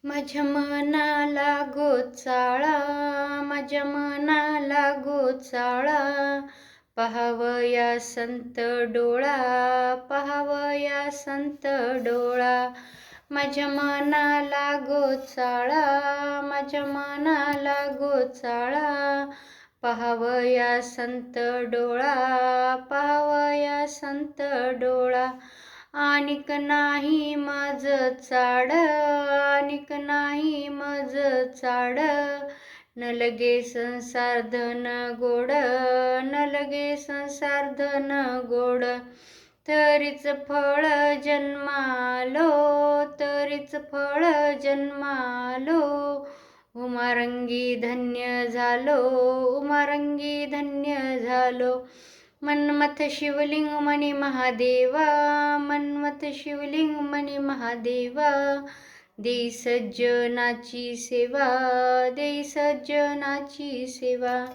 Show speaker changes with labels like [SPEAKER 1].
[SPEAKER 1] माझ्या मनाला गोचाळा, माझ्या मनाला गोचाळा, पहावया संत डोळा, पहावया संत डोळा. माझ्या मनाला गोचाळा, माझ्या मनाला गोचाळा, पहावया संत डोळा, पहावया संत डोळा. आणिक नाही मज चाड, आणिक नाही मज चाड, न लगे संसार धन गोड, न लगे संसार धन गोड. तरीच फळ जन्मालो, तरीच फळ जन्मालो, उमारंगी धन्य झालो, उमारंगी धन्य झालो. मन्मथ शिवलिंग मणी महादेवा, मन्मथ शिवलिंग मणी महादेवा, देई सज्जनाची सेवा, देई सज्जनाची सेवा.